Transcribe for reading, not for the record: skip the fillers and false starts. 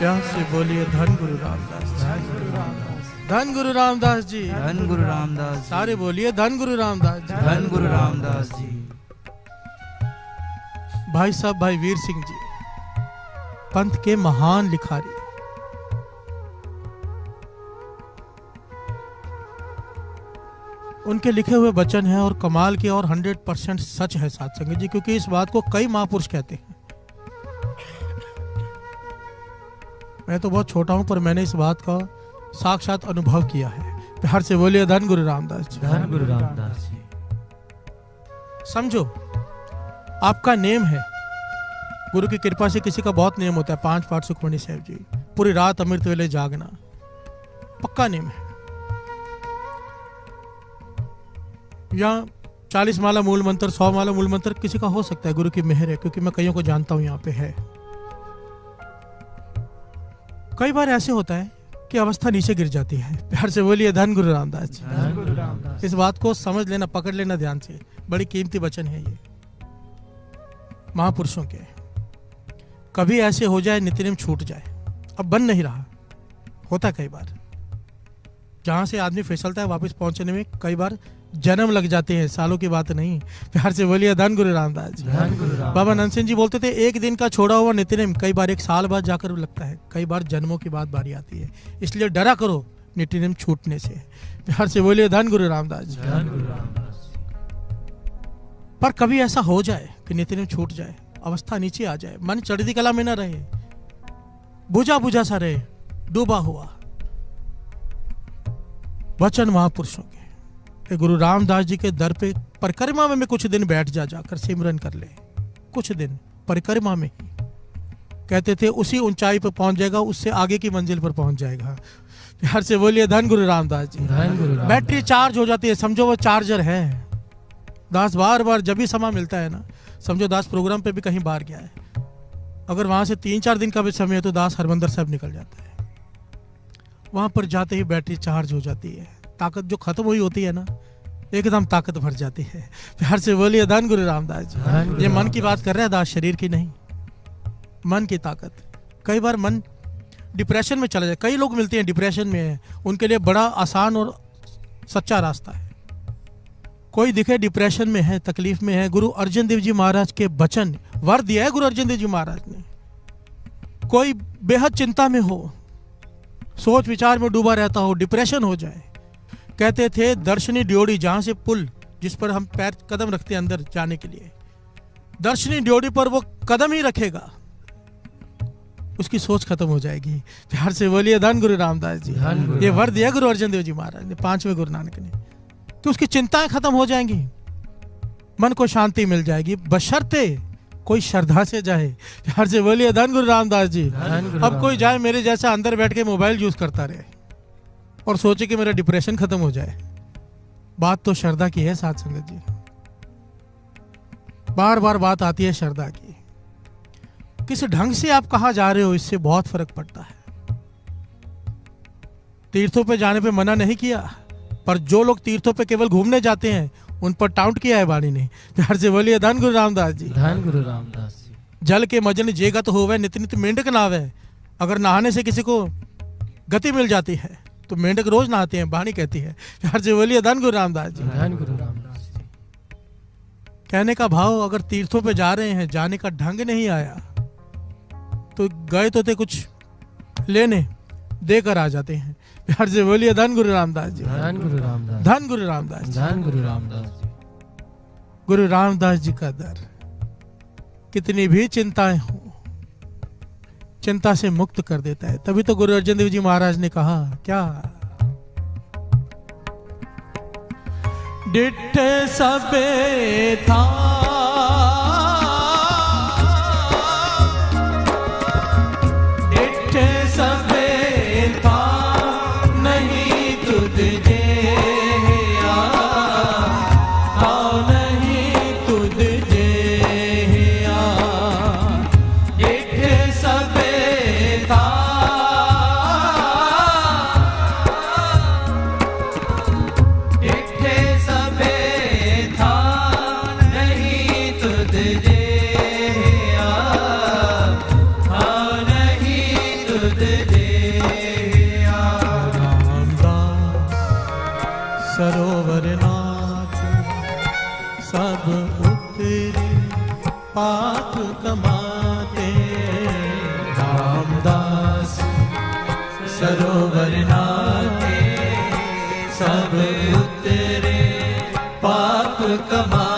प्यार से बोलिए धन गुरु रामदास, धन गुरु रामदास, धन गुरु रामदास जी, धन गुरु रामदास। सारे बोलिए धन गुरु रामदास जी, धन गुरु रामदास जी। भाई साहब भाई वीर सिंह जी पंथ के महान लिखारी, उनके लिखे हुए वचन हैं और कमाल के और 100% सच है साथ संगत जी, क्योंकि इस बात को कई महापुरुष कहते हैं। मैं तो बहुत छोटा हूं पर मैंने इस बात का साक्षात अनुभव किया है। प्यार से बोलिए धन गुरु रामदास जी, धन गुरु रामदास जी। समझो आपका नेम है, गुरु की कृपा से किसी का बहुत नेम होता है, 5 पाठ सुखमणि साहब जी, पूरी रात अमृत वेले जागना, पक्का नेम है। या 40 माला मूल मंत्र, 100 माला मूल मंत्र किसी का हो सकता है, गुरु की मेहर है, क्योंकि मैं कईयों को जानता हूं यहाँ पे है। कई बार ऐसे होता है कि अवस्था नीचे गिर जाती है। प्यार से बोलिए धन गुरु रामदास जी, धन गुरु रामदास। इस बात को समझ लेना, पकड़ लेना ध्यान से, बड़ी कीमती वचन है ये महापुरुषों के। कभी ऐसे हो जाए नित्यनेम छूट जाए, अब बन नहीं रहा, होता कई बार। जहां से आदमी फिसलता है वापस पहुंचने में कई बार जन्म लग जाते हैं, सालों की बात नहीं। प्यार से बोलिए धन गुरु रामदास जी, धन गुरु रामदास। बाबा नंद सिंह जी बोलते थे एक दिन का छोड़ा हुआ नित्यनेम कई बार 1 साल बाद जाकर लगता है, कई बार जन्मों की बात बारी आती है। इसलिए डरा करो नित्यनेम छूटने से। प्यार से बोलिए धन गुरु रामदास जी, धन गुरु रामदास। पर कभी ऐसा हो जाए कि नित्यनेम छूट जाए, अवस्था नीचे आ जाए, मन चढ़ती कला में न रहे, बुझा बुझा सा रहे, डूबा हुआ। वचन महापुरुषों के गुरु रामदास जी के दर पे परिक्रमा में कुछ दिन बैठ जाकर सिमरन कर ले, कुछ दिन परिक्रमा में ही। कहते थे उसी ऊंचाई पर पहुंच जाएगा, उससे आगे की मंजिल पर पहुंच जाएगा। प्यार से बोलिए धन गुरु रामदास जी, धन गुरु रामदास। बैटरी चार्ज हो जाती है, समझो वो चार्जर है। दास बार बार जब भी समय मिलता है ना, समझो दास प्रोग्राम पे भी कहीं बाहर गया है, अगर वहां से 3-4 दिन का भी समय है तो दास हरमंदर साहब निकल जाता है। वहां पर जाते ही बैटरी चार्ज हो जाती है, ताकत जो खत्म हुई होती है ना, एकदम ताकत भर जाती है। प्यार से बोलिए धन गुरु रामदास जी। ये मन की बात कर रहे हैं दास, शरीर की नहीं, मन की ताकत। कई बार मन डिप्रेशन में चला जाए, कई लोग मिलते हैं डिप्रेशन में है, उनके लिए बड़ा आसान और सच्चा रास्ता है। कोई दिखे डिप्रेशन में है, तकलीफ में है, गुरु अर्जन देव जी महाराज के वचन वर दिया है गुरु अर्जन देव जी महाराज ने। कोई बेहद चिंता में हो, सोच विचार में डूबा रहता हो, डिप्रेशन हो जाए, कहते थे दर्शनी ड्योढ़ी, जहां से पुल जिस पर हम पैर कदम रखते हैं अंदर जाने के लिए, दर्शनी ड्योढ़ी पर वो कदम ही रखेगा, उसकी सोच खत्म हो जाएगी। प्यार से बोलिए धन गुरु रामदास जी। ये वर दिया गुरु अर्जन देव जी महाराज ने, 5वें गुरु नानक ने, कि उसकी चिंताएं खत्म हो जाएंगी, मन को शांति मिल जाएगी, बशर्ते कोई श्रद्धा से जाए। प्यार से बोलिए धन गुरु रामदास जी। अब कोई जाए मेरे जैसा अंदर बैठ के मोबाइल यूज करता रहे और सोचे कि मेरा डिप्रेशन खत्म हो जाए, बात तो श्रद्धा की है साथ संगत जी। बार बार बात आती है श्रद्धा की, किस ढंग से आप कहां जा रहे हो, इससे बहुत फर्क पड़ता है। तीर्थों पे जाने पे मना नहीं किया, पर जो लोग तीर्थों पे केवल घूमने जाते हैं उन पर टाउट किया है वाणी ने। प्यार से बोलिए धन गुरु रामदास जी, धन गुरु रामदास जी। जल के मजन जेगत होवे नित नित मेंढक नावे। अगर नहाने से किसी को गति मिल जाती है तो मेंढक रोज नहाते हैं, वाणी कहती है। प्यार से बोलिए धन गुरु रामदास जी, धन गुरु रामदास जी। कहने का भाव, अगर तीर्थों पे जा रहे हैं, जाने का ढंग नहीं आया तो गए तो थे कुछ लेने, देकर आ जाते हैं। प्यार से बोलिए धन गुरु रामदास जी, धन गुरु रामदास। धन गुरु रामदास जी, धन गुरु रामदास जी। गुरु रामदास जी का दर, कितनी भी चिंताएं हो, चिंता से मुक्त कर देता है। तभी तो गुरु अर्जन देव जी महाराज ने कहा क्या, डिठ सबे था नहीं सरोवर नाथ सब उतरे पाप कमाते। रामदास सरोवर नाथ सब उतरे पाप कमाते।